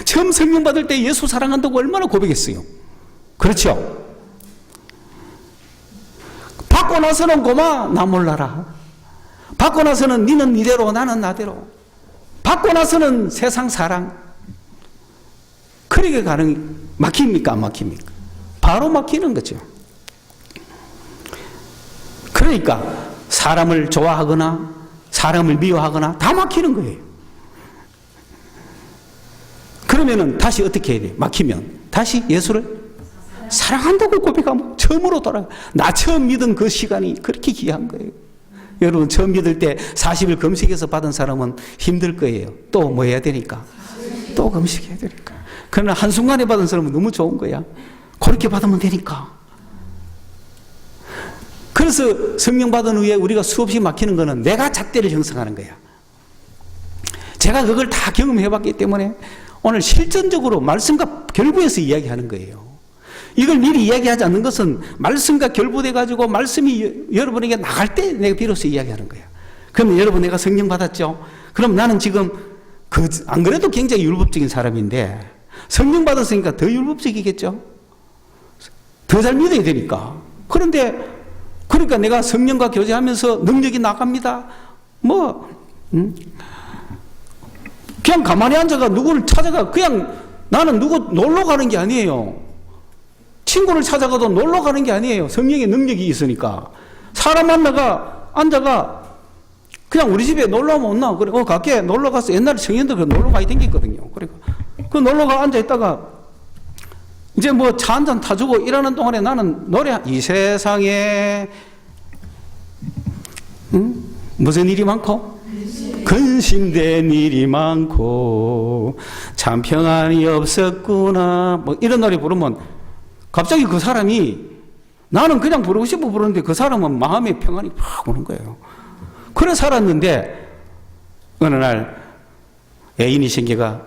처음 성령 받을 때 예수 사랑한다고 얼마나 고백했어요. 그렇죠? 받고 나서는 고마 나 몰라라. 받고 나서는 니는 니대로 나는 나대로. 받고 나서는 세상 사랑. 그렇게 막힙니까 안 막힙니까? 바로 막히는 거죠. 그러니까 사람을 좋아하거나 사람을 미워하거나 다 막히는 거예요. 그러면은 다시 어떻게 해야 돼요? 막히면 다시 예수를 사랑한다고 고백하면 처음으로 돌아가. 나 처음 믿은 그 시간이 그렇게 귀한 거예요. 여러분 처음 믿을 때 40일 금식해서 받은 사람은 힘들 거예요. 또 뭐 해야 되니까? 또 금식해야 되니까. 그러나 한순간에 받은 사람은 너무 좋은 거야. 그렇게 받으면 되니까. 그래서 성령 받은 후에 우리가 수없이 막히는 거는 내가 잣대를 형성하는 거야. 제가 그걸 다 경험해 봤기 때문에 오늘 실전적으로 말씀과 결부해서 이야기하는 거예요. 이걸 미리 이야기하지 않는 것은 말씀과 결부돼 가지고 말씀이 여러분에게 나갈 때 내가 비로소 이야기하는 거야. 그러면 여러분, 내가 성령 받았죠? 그럼 나는 지금 안 그래도 굉장히 율법적인 사람인데 성령 받았으니까 더 율법적이겠죠? 더 잘 믿어야 되니까. 그러니까 내가 성령과 교제하면서 능력이 나갑니다. 그냥 가만히 앉아가 누구를 찾아가, 그냥 나는 누구 놀러 가는 게 아니에요. 친구를 찾아가도 놀러 가는 게 아니에요. 성령의 능력이 있으니까. 사람 만나가, 앉아가, 그냥 우리 집에 놀러 오면 온나? 그래, 갈게. 놀러 가서, 옛날에 청년들 놀러 가야 댕겼거든요. 그러니까. 놀러 가 앉아있다가, 이제 차 한잔 타주고 일하는 동안에 나는 이 세상에, 무슨 일이 많고? 근심된 일이 많고, 참 평안이 없었구나. 이런 노래 부르면, 갑자기 그 사람이, 나는 그냥 부르고 싶어 부르는데 그 사람은 마음의 평안이 팍 오는 거예요. 그래 살았는데, 어느 날 애인이 생겨가,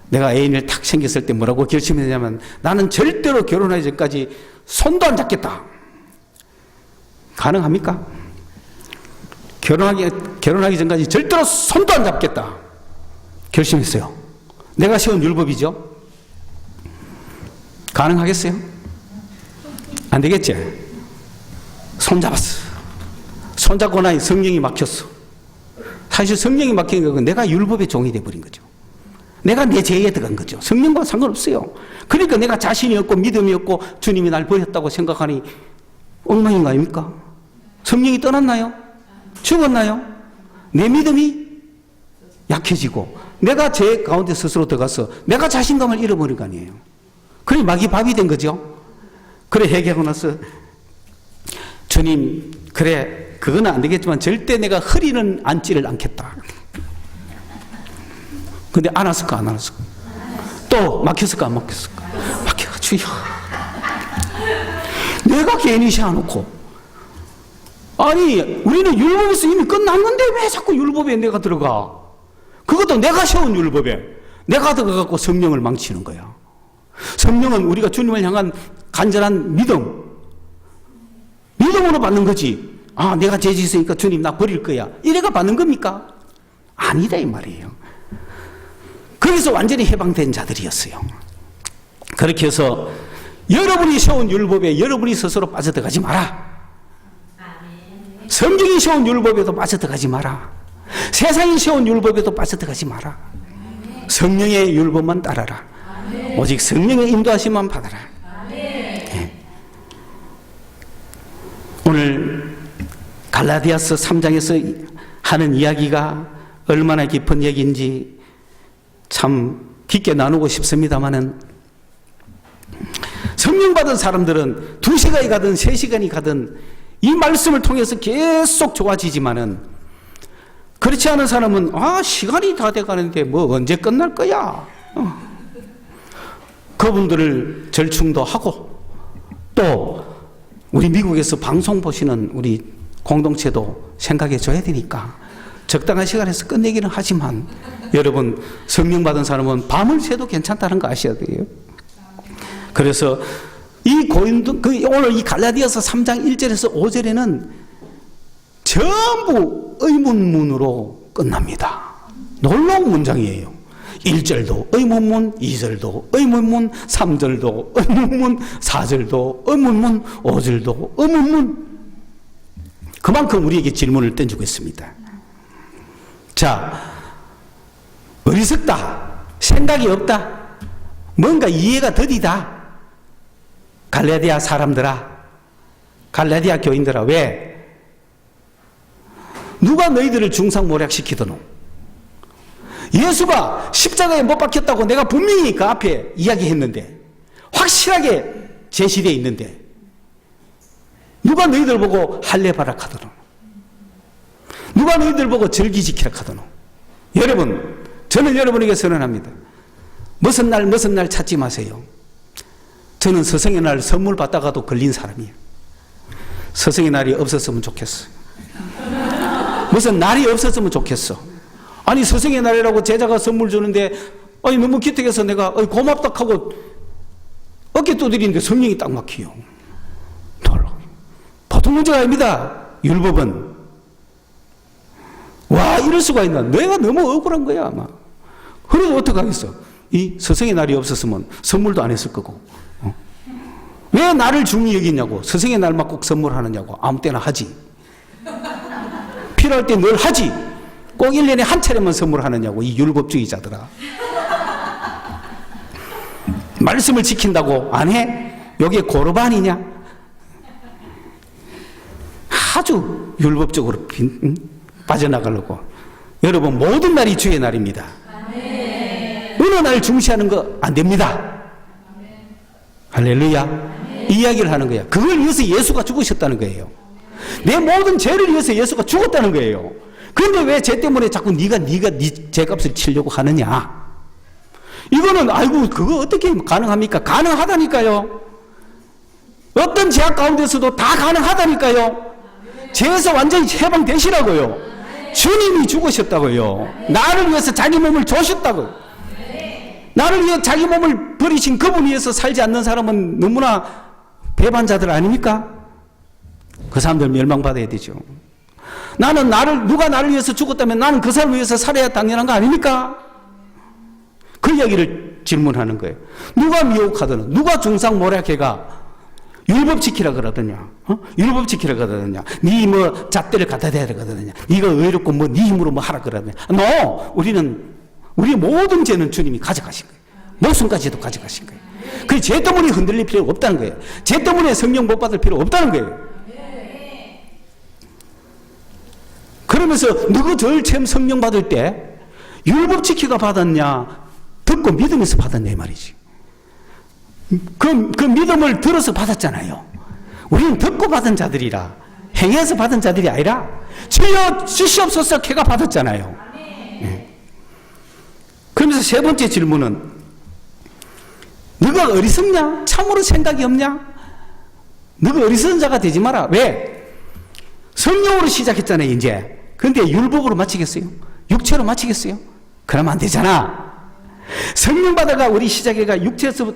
내가 애인을 탁 생겼을 때 뭐라고 결심했냐면, 나는 절대로 결혼하기 전까지 손도 안 잡겠다. 가능합니까? 결혼하기 전까지 절대로 손도 안 잡겠다. 결심했어요. 내가 세운 율법이죠. 가능하겠어요? 안 되겠지? 손 잡았어. 손 잡고 나니 성령이 막혔어. 사실 성령이 막힌 건 내가 율법의 종이 돼버린 거죠. 내가 내 죄에 들어간 거죠. 성령과 상관없어요. 그러니까 내가 자신이 없고 믿음이 없고 주님이 날 버렸다고 생각하니 엉망인 거 아닙니까? 성령이 떠났나요? 죽었나요? 내 믿음이 약해지고 내가 죄 가운데 스스로 들어가서 내가 자신감을 잃어버린 거 아니에요. 그래 막이 밥이 된 거죠. 그래 회개하고 나서 주님, 그래 그거는 안 되겠지만 절대 내가 허리는 앉지를 않겠다. 근데 안았을까 안 안았을까? 또 막혔을까 안 막혔을까? 막혀가지고 내가 괜히 세워놓고, 아니 우리는 율법에서 이미 끝났는데 왜 자꾸 율법에 내가 들어가? 그것도 내가 세운 율법에 내가 들어가고 성령을 망치는 거야. 성령은 우리가 주님을 향한 간절한 믿음으로 받는 거지. 아, 내가 죄 짓으니까 주님 나 버릴 거야, 이래가 받는 겁니까? 아니다 이 말이에요. 거기서 완전히 해방된 자들이었어요. 그렇게 해서 여러분이 세운 율법에 여러분이 스스로 빠져들어가지 마라. 성경이 세운 율법에도 빠져들어가지 마라. 세상이 세운 율법에도 빠져들어가지 마라. 성령의 율법만 따라라. 오직 성령의 인도하심만 받아라. 네. 오늘 갈라디아서 3장에서 하는 이야기가 얼마나 깊은 얘기인지 참 깊게 나누고 싶습니다만은, 성령 받은 사람들은 2시간이 가든 3시간이 가든 이 말씀을 통해서 계속 좋아지지만은, 그렇지 않은 사람은 시간이 다 돼가는데 언제 끝날 거야. 그분들을 절충도 하고, 또 우리 미국에서 방송 보시는 우리 공동체도 생각해 줘야 되니까 적당한 시간에서 끝내기는 하지만, 여러분 성령 받은 사람은 밤을 새도 괜찮다는 거 아셔야 돼요. 그래서 오늘 이 갈라디아서 3장 1절에서 5절에는 전부 의문문으로 끝납니다. 놀라운 문장이에요. 1절도 의문문, 2절도 의문문, 3절도 의문문, 4절도 의문문, 5절도 의문문. 그만큼 우리에게 질문을 던지고 있습니다. 자, 어리석다, 생각이 없다, 뭔가 이해가 더디다. 갈라디아 사람들아, 갈라디아 교인들아, 왜? 누가 너희들을 중상모략시키더노? 예수가 십자가에 못 박혔다고 내가 분명히 그 앞에 이야기했는데, 확실하게 제시되어 있는데, 누가 너희들 보고 할례바락하더노? 누가 너희들 보고 절기지키라 하더노? 여러분, 저는 여러분에게 선언합니다. 무슨 날 찾지 마세요. 저는 서성의 날 선물 받다가도 걸린 사람이에요. 서성의 날이 없었으면 좋겠어. 무슨 날이 없었으면 좋겠어. 아니 서성의 날이라고 제자가 선물 주는데 너무 기특해서 내가 고맙다 하고 어깨 두드리는데 성령이 딱 막히요. 보통 문제가 아닙니다. 율법은. 와, 이럴 수가 있나. 내가 너무 억울한 거야 아마. 그래도 어떡하겠어. 이 스승의 날이 없었으면 선물도 안 했을 거고. 왜 나를 중히 여기냐고. 스승의 날만 꼭 선물하느냐고. 아무 때나 하지. 필요할 때 늘 하지. 꼭 1년에 한 차례만 선물하느냐고. 이 율법주의자들아. 말씀을 지킨다고 안 해? 여기에 고르반이냐? 아주 율법적으로 빠져나가려고. 여러분, 모든 날이 주의 날입니다. 어느 날 중시하는 거 안 됩니다. 할렐루야. 이 이야기를 하는 거야. 그걸 위해서 예수가 죽으셨다는 거예요. 내 모든 죄를 위해서 예수가 죽었다는 거예요. 그런데 왜 죄 때문에 자꾸 네가 네 죄값을 치려고 하느냐? 이거는 아이고 그거 어떻게 가능합니까? 가능하다니까요. 어떤 죄악 가운데서도 다 가능하다니까요. 죄에서 완전히 해방되시라고요. 주님이 죽으셨다고요. 나를 위해서 자기 몸을 주셨다고요. 나를 위해 자기 몸을 버리신 그분 위해서 살지 않는 사람은 너무나 배반자들 아닙니까? 그 사람들 멸망받아야 되죠. 누가 나를 위해서 죽었다면 나는 그 사람을 위해서 살아야 당연한 거 아닙니까? 그 이야기를 질문하는 거예요. 누가 미혹하더냐, 누가 중상모략해가 율법 지키라 그러더냐, 율법 지키라 그러더냐, 네 뭐 잣대를 갖다 대라 그러더냐, 네가 의롭고 뭐 네 힘으로 뭐 하라 그러더냐. 우리 모든 죄는 주님이 가져가신 거예요. 목숨까지도 가져가신 거예요. 그 죄 때문에 흔들릴 필요가 없다는 거예요. 죄 때문에 성령 못 받을 필요 없다는 거예요. 그러면서 너가 제일 처음 성령 받을 때 율법 지키가 받았냐, 듣고 믿으면서 받았냐 이 말이지. 그 믿음을 들어서 받았잖아요. 우리는 듣고 받은 자들이라, 행해서 받은 자들이 아니라 주여 주시옵소서 걔가 받았잖아요. 네. 그러면서 세 번째 질문은 너가 어리석냐? 참으로 생각이 없냐? 너가 어리석은 자가 되지 마라. 왜? 성령으로 시작했잖아요 이제. 그런데 율법으로 마치겠어요? 육체로 마치겠어요? 그러면 안 되잖아. 성령 받아가 우리 시작해가 육체에서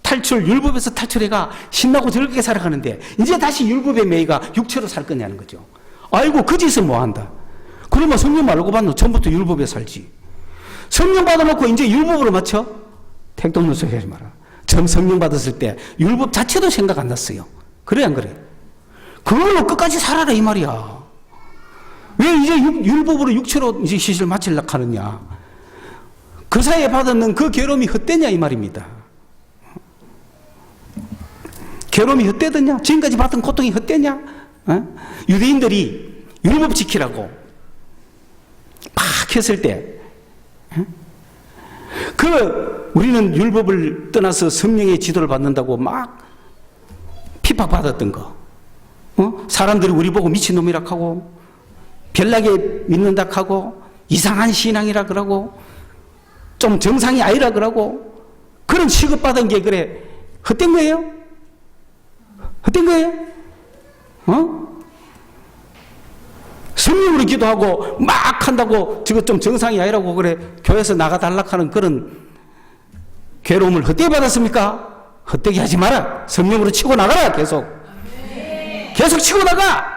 탈출, 율법에서 탈출해가 신나고 즐겁게 살아가는데 이제 다시 율법의 매이가 육체로 살 거냐는 거죠. 아이고 그 짓을 뭐 한다. 그러면 성령 말고 받는 처음부터 율법에 살지. 성령 받아놓고 이제 율법으로 맞춰? 택도 없는 소리 하지 마라. 처음 성령 받았을 때 율법 자체도 생각 안 났어요. 그래 안 그래? 그걸로 끝까지 살아라 이 말이야. 왜 이제 율법으로 육체로 이제 시시를 마치려고 하느냐. 그 사이에 받았는 그 괴로움이 헛되냐 이 말입니다. 괴로움이 헛되더냐? 지금까지 받은 고통이 헛되냐? 유대인들이 율법 지키라고 막 했을 때 우리는 율법을 떠나서 성령의 지도를 받는다고 막 핍박받았던 거. 사람들이 우리 보고 미친놈이라 하고 별나게 믿는다 하고 이상한 신앙이라 그러고 좀 정상이 아니라 그러고 그런 취급받은 게 그래 헛된 거예요? 헛된 거예요? 성령으로 기도하고 막 한다고 저거 좀 정상이 아니라고 그래 교회에서 나가달라 하는 그런 괴로움을 헛되게 받았습니까? 헛되게 하지 마라. 성령으로 치고 나가라. 계속 치고 나가.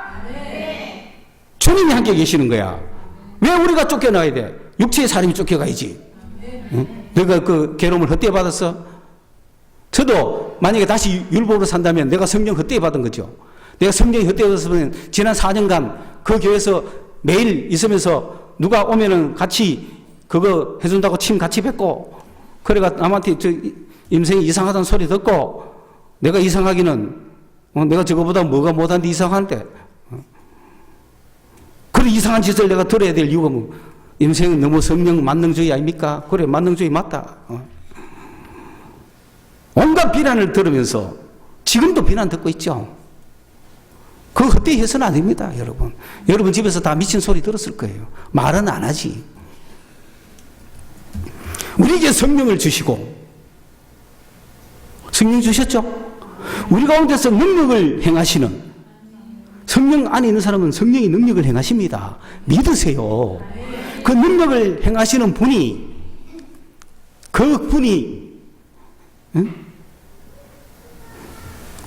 주님이 함께 계시는 거야. 왜 우리가 쫓겨나야 돼? 육체의 사람이 쫓겨가야지. 내가 그 괴로움을 헛되게 받았어? 저도 만약에 다시 율법으로 산다면 내가 성령 헛되게 받은 거죠. 내가 성령이 헛되게 받았으면 지난 4년간 그 교회에서 매일 있으면서 누가 오면은 같이 그거 해준다고 침 같이 뱉고 그래가 남한테 저 임생이 이상하다는 소리 듣고 내가 이상하기는 내가 저거보다 뭐가 못한데 이상한데 그런 이상한 짓을 내가 들어야 될 이유가 뭐 임생은 너무 성령 만능주의 아닙니까? 그래 만능주의 맞다. 온갖 비난을 들으면서 지금도 비난 듣고 있죠. 그거 헛되이 해서는 안 됩니다, 여러분. 여러분 집에서 다 미친 소리 들었을 거예요. 말은 안 하지. 우리에게 성령을 주시고, 성령 주셨죠? 우리 가운데서 능력을 행하시는, 성령 안에 있는 사람은 성령이 능력을 행하십니다. 믿으세요. 그 능력을 행하시는 분이, 그 분이,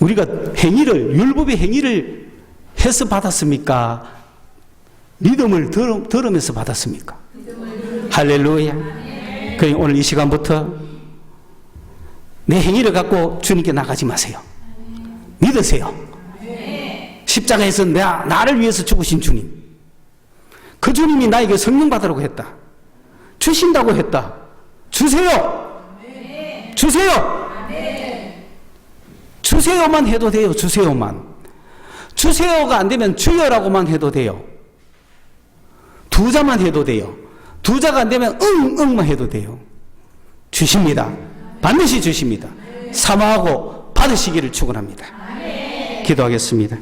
우리가 행위를, 율법의 행위를 해서 받았습니까? 믿음을 들으면서 받았습니까? 할렐루야. 그러니 오늘 이 시간부터 내 행위를 갖고 주님께 나가지 마세요. 믿으세요. 십자가에서 나를 위해서 죽으신 주님, 그 주님이 나에게 성령 받으라고 했다, 주신다고 했다. 주세요. 주세요. 주세요만 해도 돼요. 주세요만. 주세요가 안 되면 주여라고만 해도 돼요. 두 자만 해도 돼요. 두 자가 안 되면 응만 해도 돼요. 주십니다. 반드시 주십니다. 사모하고 받으시기를 축원합니다. 기도하겠습니다.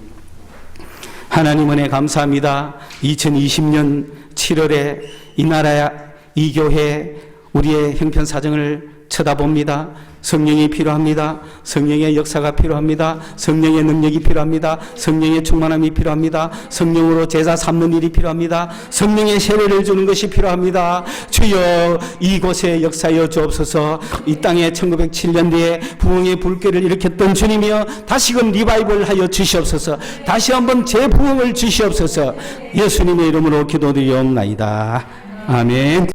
하나님 은혜 감사합니다. 2020년 7월에 이 나라, 이 교회, 우리의 형편 사정을 쳐다봅니다. 성령이 필요합니다. 성령의 역사가 필요합니다. 성령의 능력이 필요합니다. 성령의 충만함이 필요합니다. 성령으로 제자 삼는 일이 필요합니다. 성령의 세례를 주는 것이 필요합니다. 주여, 이곳에 역사여 주옵소서. 이 땅에 1907년대에 부흥의 불길을 일으켰던 주님이여, 다시금 리바이벌 하여 주시옵소서. 다시 한번 재부흥을 주시옵소서. 예수님의 이름으로 기도드리옵나이다. 아멘.